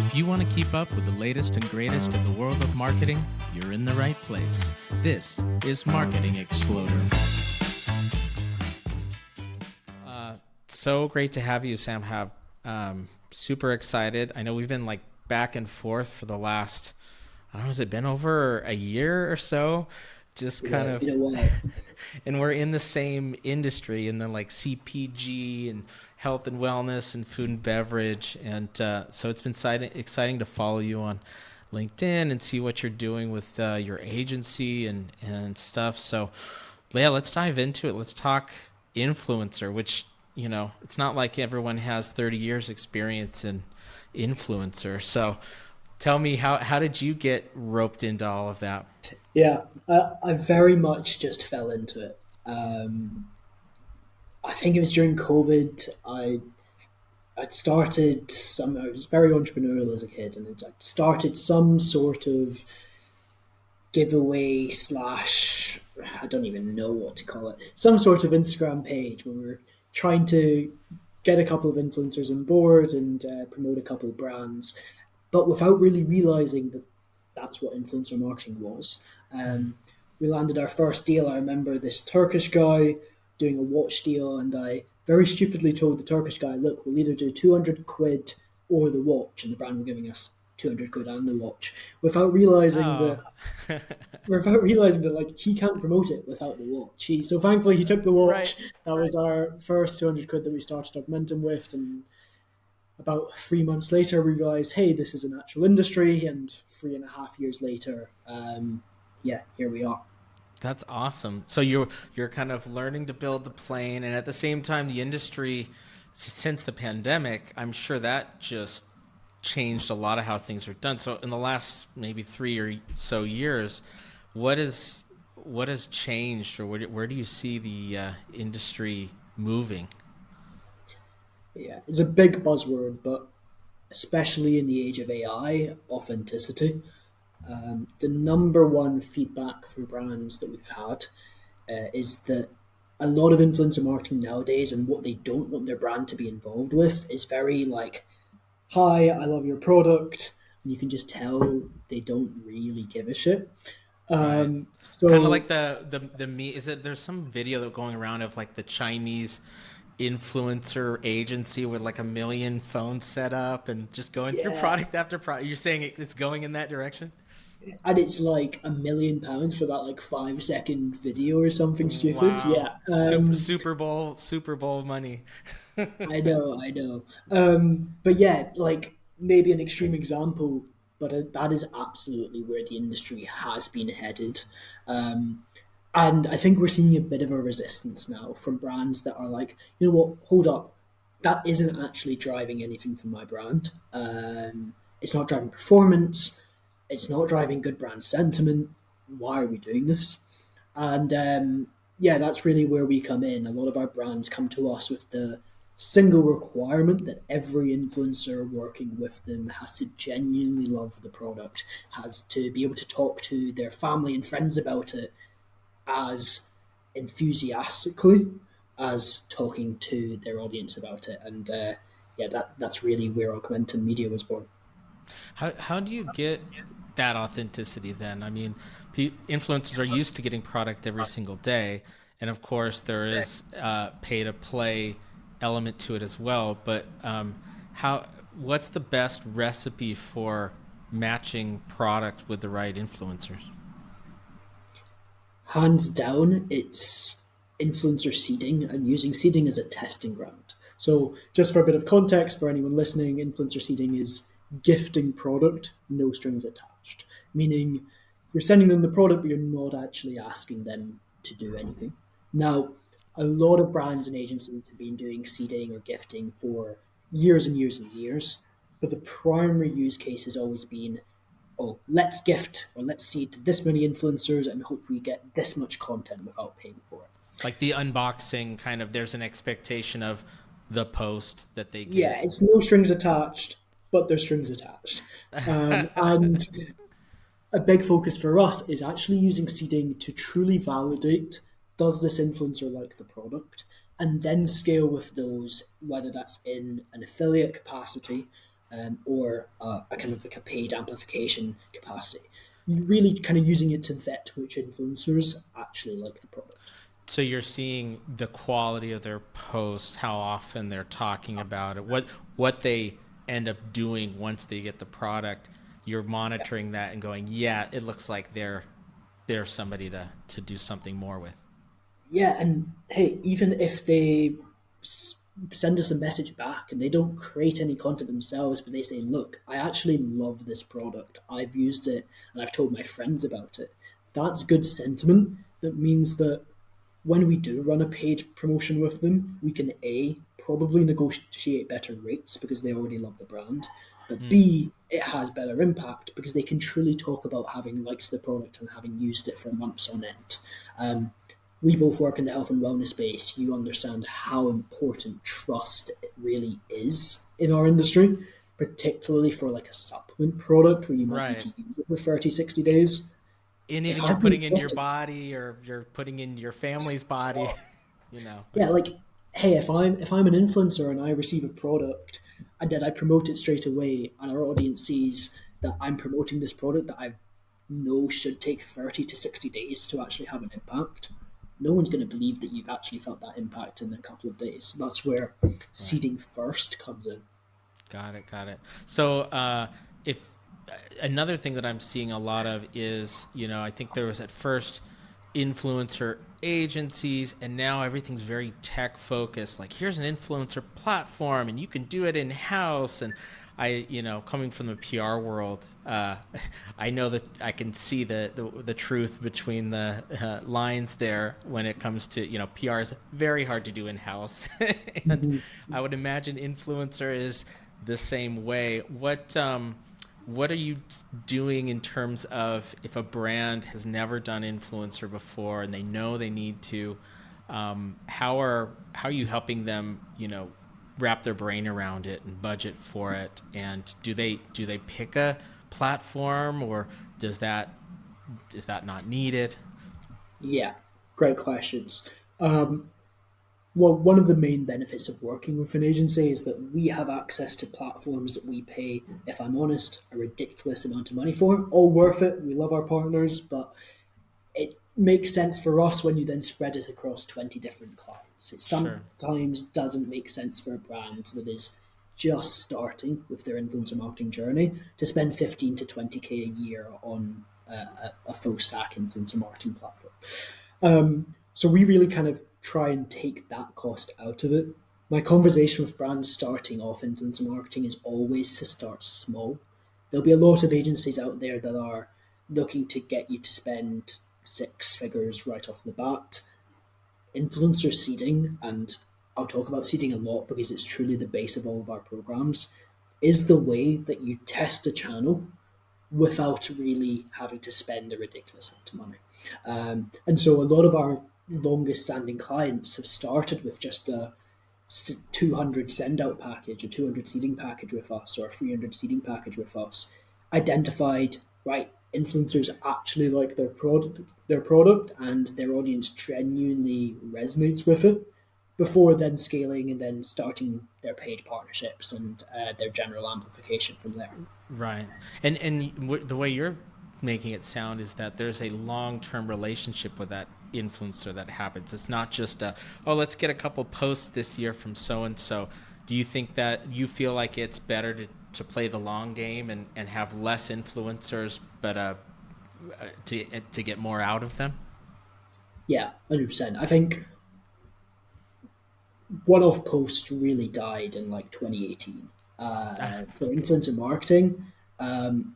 If you want to keep up with the latest and greatest in the world of marketing, you're in the right place. This is Marketing Exploder. So great to have you, Sam. Super excited. I know we've been like back and forth for the last, I don't know, has it been over a year or so? Just kind of, and we're in the same industry, in the like CPG and health and wellness and food and beverage. And so it's been exciting to follow you on LinkedIn and see what you're doing with your agency and stuff. So yeah, let's dive into it. Let's talk influencer, which, you know, it's not like everyone has 30 years experience in influencer. So tell me, how did you get roped into all of that? Yeah, I very much just fell into it. I think it was during COVID. I'd started I was very entrepreneurial as a kid, and I'd started some sort of giveaway slash, I don't even know what to call it, some sort of Instagram page where we were trying to get a couple of influencers on board and promote a couple of brands, but without really realizing that that's what influencer marketing was. We landed our first deal. I remember this Turkish guy doing a watch deal, and I very stupidly told the Turkish guy, look, we'll either do 200 quid or the watch, and the brand were giving us 200 quid and the watch, without realizing that like he can't promote it without the watch. So thankfully he took the watch. Right. That was our first 200 quid that we started Augmentum with, and about 3 months later we realized, hey, this is an actual industry, and 3.5 years later, here we are. That's awesome. So you're kind of learning to build the plane, and at the same time, the industry, since the pandemic, I'm sure that just changed a lot of how things are done. So in the last maybe 3 or so years, what has changed, or where do you see the industry moving? Yeah, it's a big buzzword, but especially in the age of AI, authenticity. The number one feedback from brands that we've had is that a lot of influencer marketing nowadays, and what they don't want their brand to be involved with, is very like, hi, I love your product. And you can just tell they don't really give a shit. Right. So kind of like the me, is it, there's some video that going around of like the Chinese influencer agency with like 1 million phones set up and just going through product after product. You're saying it's going in that direction? And it's like £1 million for that like 5-second video or something stupid. Wow. Yeah. Super Bowl money. I know. But yeah, like maybe an extreme example, but that is absolutely where the industry has been headed. And I think we're seeing a bit of a resistance now from brands that are like, you know what, hold up, that isn't actually driving anything for my brand. It's not driving performance. It's not driving good brand sentiment. Why are we doing this? And that's really where we come in. A lot of our brands come to us with the single requirement that every influencer working with them has to genuinely love the product, has to be able to talk to their family and friends about it as enthusiastically as talking to their audience about it. And that's really where Augmentum Media was born. How do you get that authenticity then? I mean, influencers are used to getting product every single day, and of course there is pay to play element to it as well. But what's the best recipe for matching product with the right influencers? Hands down, it's influencer seeding and using seeding as a testing ground. So just for a bit of context for anyone listening, influencer seeding is gifting product, no strings attached, meaning you're sending them the product, but you're not actually asking them to do anything. Now, a lot of brands and agencies have been doing seeding or gifting for years and years and years, but the primary use case has always been, oh, let's gift or let's seed to this many influencers and hope we get this much content without paying for it. Like the unboxing kind of, there's an expectation of the post that they get. Yeah, it's no strings attached, but there's strings attached. And a big focus for us is actually using seeding to truly validate, does this influencer like the product? And then scale with those, whether that's in an affiliate capacity or a kind of like a paid amplification capacity. You're really kind of using it to vet which influencers actually like the product. So you're seeing the quality of their posts, how often they're talking about it, what they end up doing once they get the product. You're Yeah. monitoring that and going, yeah, it looks like they're somebody to do something more with. Yeah, and hey, even if they send us a message back and they don't create any content themselves, but they say, look, I actually love this product. I've used it and I've told my friends about it. That's good sentiment. That means that when we do run a paid promotion with them, we can A, probably negotiate better rates because they already love the brand, but Mm, B, it has better impact because they can truly talk about having liked the product and having used it for months on end. Um, we both work in the health and wellness space. You understand how important trust it really is in our industry, particularly for like a supplement product where you might need right. to use it for 30, 60 days. If Anything you're I've been putting in your trusted, body or you're putting in your family's body, you know. yeah, like, hey, if I'm an influencer and I receive a product and then I promote it straight away and our audience sees that I'm promoting this product that I know should take 30 to 60 days to actually have an impact, no one's going to believe that you've actually felt that impact in a couple of days. That's where Right. seeding first comes in. Got it. Got it. So, if another thing that I'm seeing a lot of is, I think there was at first influencer agencies, and now everything's very tech focused. Like, here's an influencer platform, and you can do it in house. And coming from the PR world, I know that I can see the truth between the lines there when it comes to, PR is very hard to do in house. And Mhm. I would imagine influencer is the same way. What are you doing in terms of if a brand has never done influencer before and they know they need to? How are you helping them? Wrap their brain around it and budget for it. And do they pick a platform, or does that is that not needed? Yeah, great questions. Um, Well, one of the main benefits of working with an agency is that we have access to platforms that we pay, if I'm honest, a ridiculous amount of money for. All worth it. We love our partners, but it makes sense for us when you then spread it across 20 different clients. It Sure. sometimes doesn't make sense for a brand that is just starting with their influencer marketing journey to spend 15 to 20K a year on a full stack influencer marketing platform. So we really kind of try and take that cost out of it. My conversation with brands starting off influencer marketing is always to start small. There'll be a lot of agencies out there that are looking to get you to spend six figures right off the bat. Influencer seeding, and I'll talk about seeding a lot because it's truly the base of all of our programs, is the way that you test a channel without really having to spend a ridiculous amount of money. And so a lot of our longest standing clients have started with just a 200 send out package, a 200 seeding package with us, or a 300 seeding package with us, identified, right, influencers actually like their product and their audience genuinely resonates with it before then scaling and then starting their paid partnerships and their general amplification from there. Right. And the way you're making it sound is that there's a long-term relationship with that influencer that happens. It's not just oh, let's get a couple posts this year from so and so. Do you think that you feel like it's better to play the long game and have less influencers, but to get more out of them? Yeah, 100%. I think one-off posts really died in like 2018 Ah, for okay. influencer marketing. Um,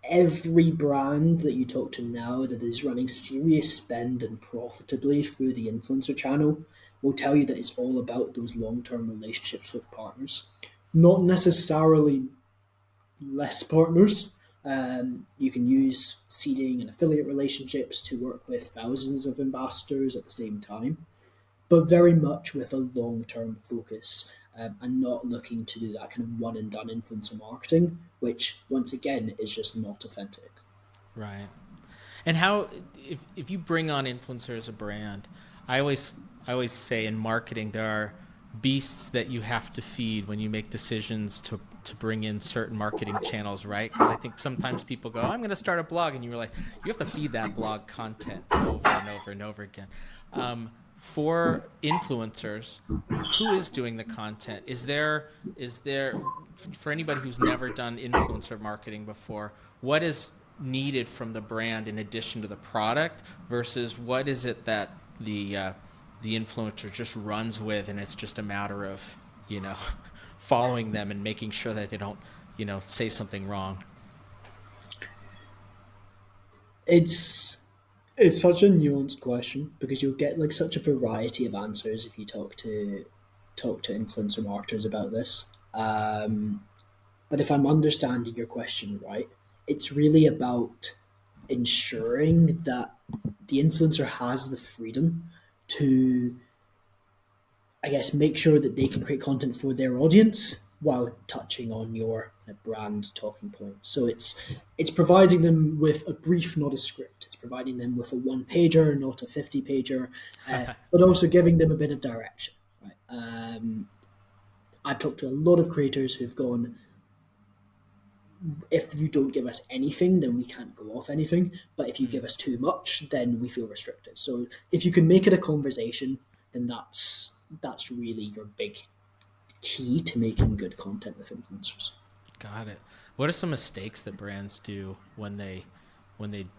every brand that you talk to now that is running serious spend and profitably through the influencer channel will tell you that it's all about those long-term relationships with partners, not necessarily less partners. You can use seeding and affiliate relationships to work with thousands of ambassadors at the same time, but very much with a long term focus, and not looking to do that kind of one and done influencer marketing, which once again is just not authentic. Right. And how if you bring on influencer as a brand, I always I always say in marketing there are beasts that you have to feed when you make decisions to bring in certain marketing channels, right? Because I think sometimes people go, I'm going to start a blog, and you realize you have to feed that blog content over and over and over again. For influencers, who is doing the content? Is there for anybody who's never done influencer marketing before, what is needed from the brand in addition to the product versus what is it that the influencer just runs with, and it's just a matter of following them and making sure that they don't say something wrong? It's it's such a nuanced question because you'll get like such a variety of answers if you talk to influencer marketers about this. But if I'm understanding your question right, it's really about ensuring that the influencer has the freedom to, I guess, make sure that they can create content for their audience while touching on your brand talking points. So it's providing them with a brief, not a script. It's providing them with a one pager, not a 50 pager, but also giving them a bit of direction. Right? I've talked to a lot of creators who've gone, if you don't give us anything, then we can't go off anything. But if you give us too much, then we feel restricted. So if you can make it a conversation, then that's really your big key to making good content with influencers. Got it. What are some mistakes that brands do when they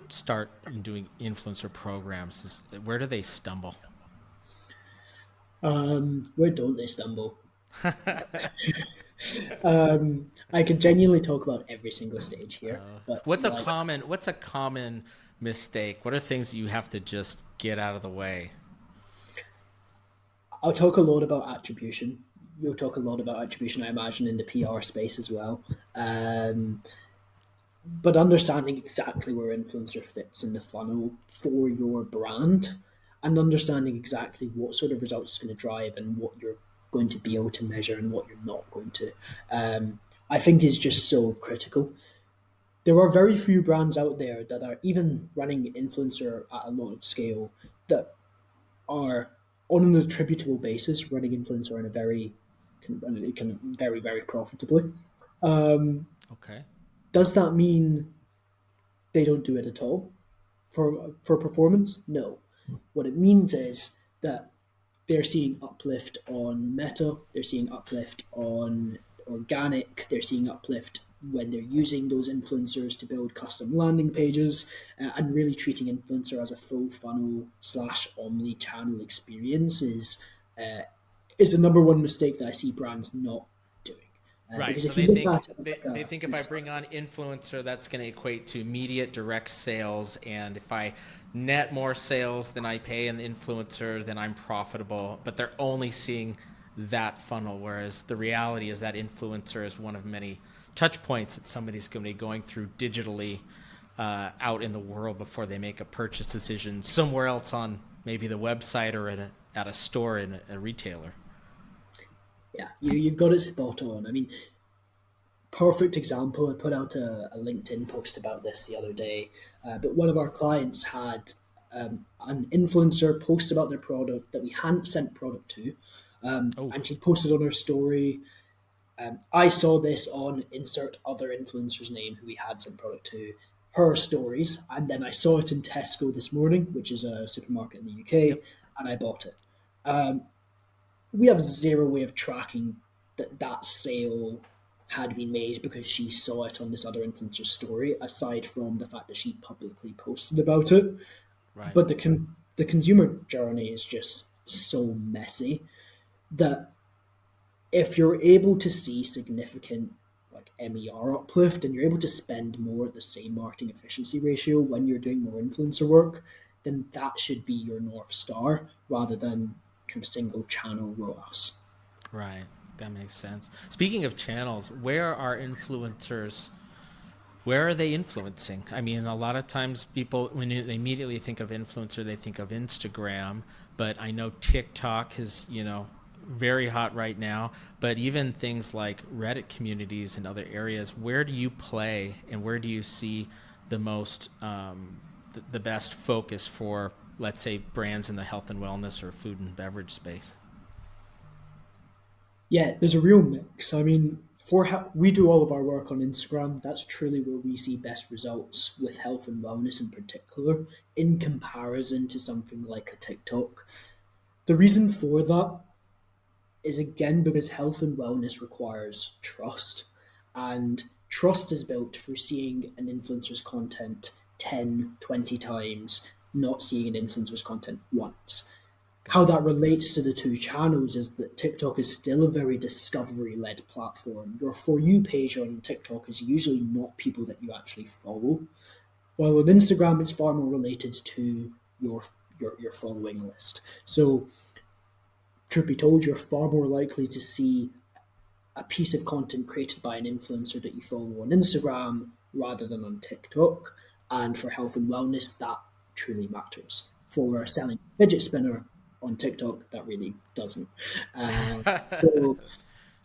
start doing influencer programs? Where do they stumble? Where don't they stumble? I could genuinely talk about every single stage here, but What's a common mistake? What are things that you have to just get out of the way? I'll talk a lot about attribution. You'll talk a lot about attribution, I imagine, in the PR space as well. But understanding exactly where influencer fits in the funnel for your brand and understanding exactly what sort of results it's going to drive and what you're going to be able to measure and what you're not going to, I think is just so critical. There are very few brands out there that are even running influencer at a lot of scale that are on an attributable basis running influencer in a very profitably. Okay. Does that mean they don't do it at all for performance? No. What it means is that they're seeing uplift on Meta, they're seeing uplift on organic, they're seeing uplift when they're using those influencers to build custom landing pages, and really treating influencer as a full funnel slash omni channel experience is the number one mistake that I see brands not doing. Right. Because So if you they look think at it as they, like they think if I bring on influencer, that's going to equate to immediate direct sales, and if I net more sales than I pay an influencer, then I'm profitable. But they're only seeing that funnel, whereas the reality is that influencer is one of many touch points that somebody's going to be going through digitally out in the world before they make a purchase decision somewhere else on maybe the website or at a store in a retailer. yeah, you've got it spot on. I mean, perfect example. I put out a LinkedIn post about this the other day, but one of our clients had an influencer post about their product that we hadn't sent product to, Oh, and she posted on her story. I saw this on insert other influencer's name who we had sent product to her stories, and then I saw it in Tesco this morning, which is a supermarket in the UK, yep. and I bought it. We have zero way of tracking that sale had been made because she saw it on this other influencer's story, aside from the fact that she publicly posted about it. Right. But the consumer journey is just so messy that if you're able to see significant like MER uplift and you're able to spend more at the same marketing efficiency ratio when you're doing more influencer work, then that should be your North Star rather than kind of single channel ROAS. Right. That makes sense. Speaking of channels, where are they influencing? I mean, a lot of times people, they immediately think of influencer, they think of Instagram, but I know TikTok is, very hot right now, but even things like Reddit communities and other areas, where do you play and where do you see the most, the best focus for, let's say, brands in the health and wellness or food and beverage space? Yeah, there's a real mix. I mean, we do all of our work on Instagram. That's truly where we see best results with health and wellness in particular, in comparison to something like a TikTok. The reason for that is again because health and wellness requires trust. And trust is built for seeing an influencer's content 10, 20 times, not seeing an influencer's content once. How Got it. that relates to the two channels is that TikTok is still a very discovery led platform. Your For You page on TikTok is usually not people that you actually follow, while on Instagram, it's far more related to your following list. So, truth be told, you're far more likely to see a piece of content created by an influencer that you follow on Instagram rather than on TikTok. And for health and wellness, that truly matters. For selling a fidget spinner on TikTok, that really doesn't. Uh, so,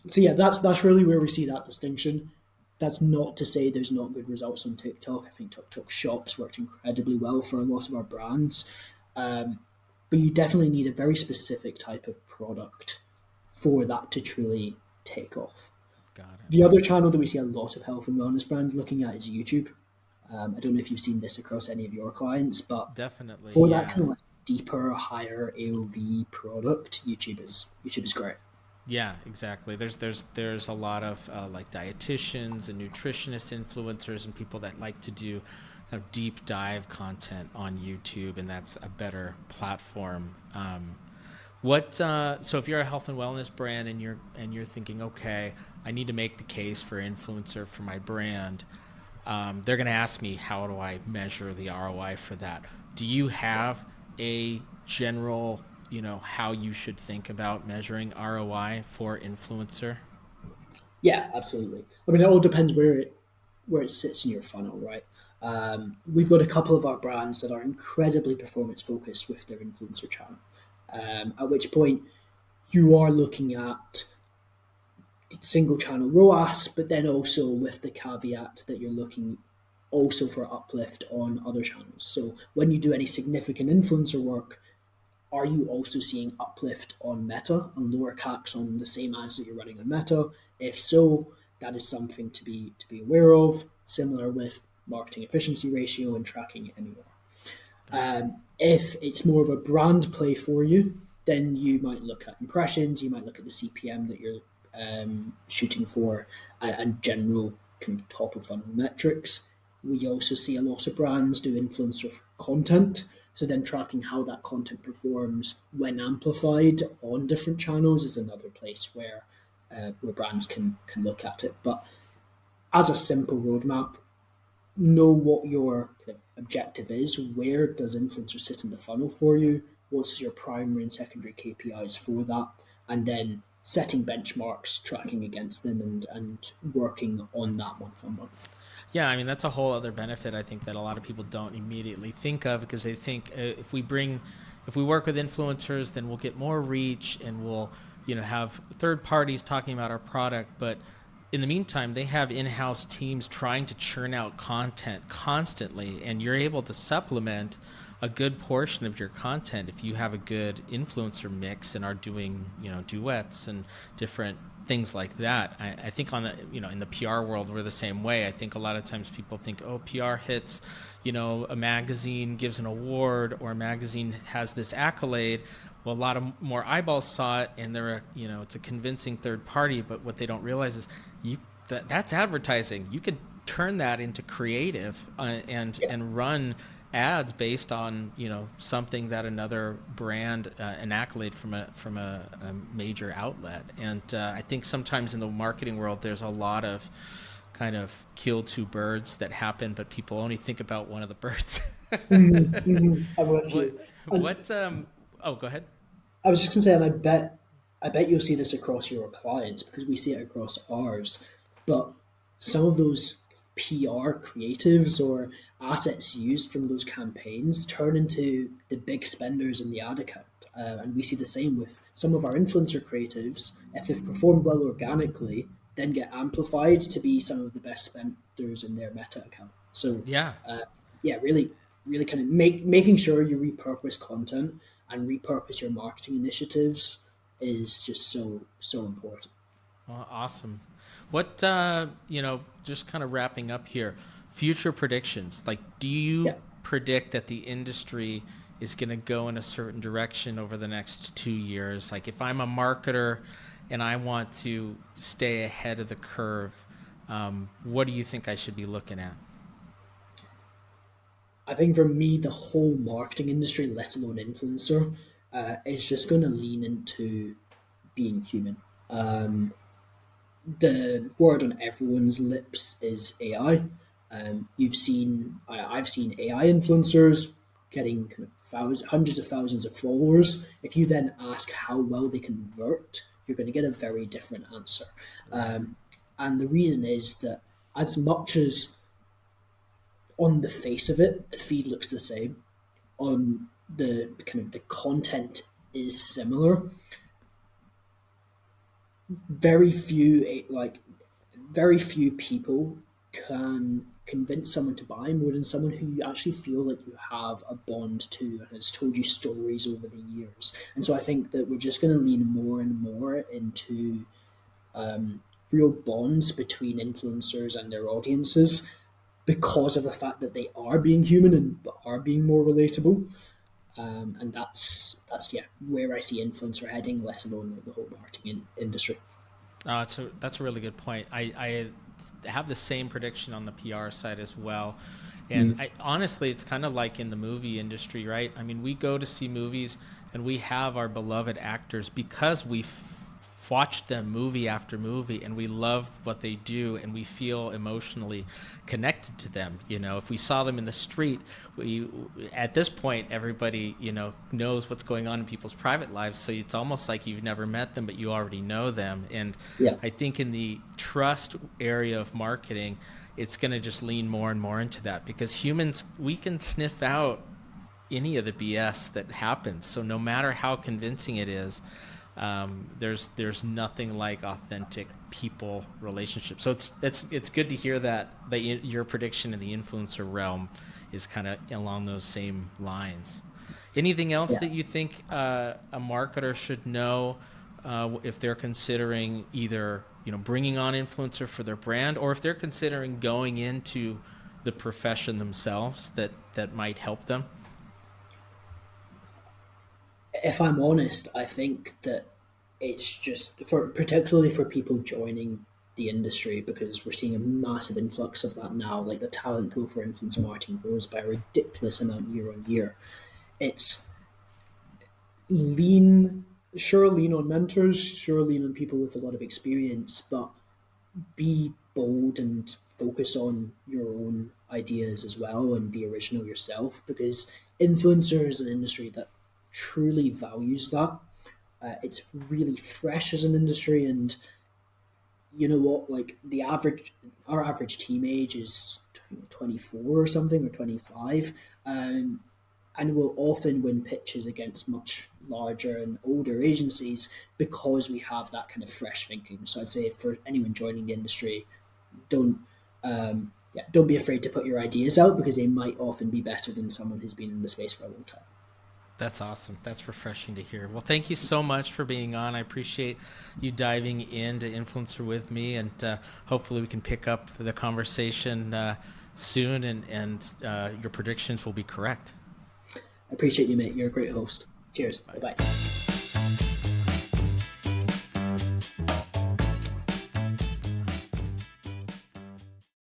so yeah, that's really where we see that distinction. That's not to say there's not good results on TikTok. I think TikTok Shops worked incredibly well for a lot of our brands. Um, but you definitely need a very specific type of product for that to truly take off. Got it. The other channel that we see a lot of health and wellness brands looking at is YouTube. I don't know if you've seen this across any of your clients, but Definitely, for that yeah. kind of like deeper, higher AOV product, YouTube is great. Yeah, exactly. There's a lot of like dietitians and nutritionist influencers and people that like to do kind of deep dive content on YouTube, and that's a better platform. What so if you're a health and wellness brand and you're thinking, okay, I need to make the case for influencer for my brand, they're going to ask me how do I measure the ROI for that. Do you have a general, how you should think about measuring ROI for influencer? Yeah, absolutely. I mean, it all depends where it sits in your funnel, right? We've got a couple of our brands that are incredibly performance focused with their influencer channel. At which point you are looking at single channel ROAS, but then also with the caveat that you're looking also for uplift on other channels. So when you do any significant influencer work, are you also seeing uplift on Meta and lower CACs on the same ads that you're running on Meta? If so, that is something to be aware of. Similar with marketing efficiency ratio and tracking MER. Got it. If it's more of a brand play for you, then you might look at impressions, you might look at the CPM that you're shooting for, and general kind of top of funnel metrics. We also see a lot of brands do influencer content, so then tracking how that content performs when amplified on different channels is another place where brands can look at it. But as a simple roadmap, know what your kind of objective is. Where does influencer sit in the funnel for you? What's your primary and secondary KPIs for that? And then setting benchmarks, tracking against them, and working on that month on month. Yeah, I mean that's a whole other benefit I think that a lot of people don't immediately think of because they think if we work with influencers, then we'll get more reach and we'll have third parties talking about our product. But in the meantime, they have in-house teams trying to churn out content constantly, and you're able to supplement a good portion of your content if you have a good influencer mix and are doing duets and different things like that. I think on the in the PR world we're the same way. I think a lot of times people think, oh, PR hits, a magazine gives an award or a magazine has this accolade. Well, a lot of more eyeballs saw it, and it's a convincing third party. But what they don't realize is that's advertising. You could turn that into creative Yeah. and run ads based on something that another brand an accolade from a major outlet. And I think sometimes in the marketing world there's a lot of kind of kill two birds that happen, but people only think about one of the birds. I'm with what you. And what oh, go ahead. I was just gonna say, and I bet you'll see this across your clients because we see it across ours. But some of those PR creatives or assets used from those campaigns turn into the big spenders in the ad account. And we see the same with some of our influencer creatives. If they've performed well organically, then get amplified to be some of the best spenders in their meta account. So, Yeah. uh, yeah, really kind of making sure you repurpose content and repurpose your marketing initiatives is just so important. Well, awesome. What just kind of wrapping up here, future predictions. Like, do you Yeah. predict that the industry is going to go in a certain direction over the next 2 years? Like, if I'm a marketer and I want to stay ahead of the curve, what do you think I should be looking at? I think for me, the whole marketing industry, let alone influencer, is just going to lean into being human. Um, the word on everyone's lips is AI. I've seen AI influencers getting kind of hundreds of thousands of followers. If you then ask how well they convert, you're going to get a very different answer. Right. And the reason is that as much as on the face of it, the feed looks the same, on the kind of the content is similar, very few very few people can convince someone to buy more than someone who you actually feel like you have a bond to and has told you stories over the years. And so I think that we're just going to lean more and more into real bonds between influencers and their audiences because of the fact that they are being human and are being more relatable. And that's yeah where I see influencer heading, let alone the whole marketing industry. That's a really good point. I have the same prediction on the PR side as well. And Mm. I honestly, it's kind of like in the movie industry, right? I mean, we go to see movies and we have our beloved actors because we watched them movie after movie and we love what they do and we feel emotionally connected to them. If we saw them in the street, we at this point everybody knows what's going on in people's private lives, so it's almost like you've never met them but you already know them. And Yeah. I think in the trust area of marketing, it's going to just lean more and more into that because humans, we can sniff out any of the BS that happens. So no matter how convincing it is, there's nothing like authentic people relationships. So it's good to hear that your prediction in the influencer realm is kind of along those same lines. Anything else Yeah. that you think a marketer should know if they're considering either bringing on influencer for their brand, or if they're considering going into the profession themselves that might help them? If I'm honest, I think that it's just for particularly for people joining the industry because we're seeing a massive influx of that now. Like the talent pool for influencer marketing grows by a ridiculous amount year on year. It's lean, sure, lean on mentors, sure, lean on people with a lot of experience, but be bold and focus on your own ideas as well and be original yourself because influencer is an industry that truly values that. It's really fresh as an industry, and you know what? Like our average team age is 24 or something or 25, and will often win pitches against much larger and older agencies because we have that kind of fresh thinking. So I'd say for anyone joining the industry, don't don't be afraid to put your ideas out because they might often be better than someone who's been in the space for a long time. That's awesome. That's refreshing to hear. Well, thank you so much for being on. I appreciate you diving into Influencer with me, and hopefully we can pick up the conversation soon, and your predictions will be correct. I appreciate you, mate. You're a great host. Cheers. Bye Bye. bye.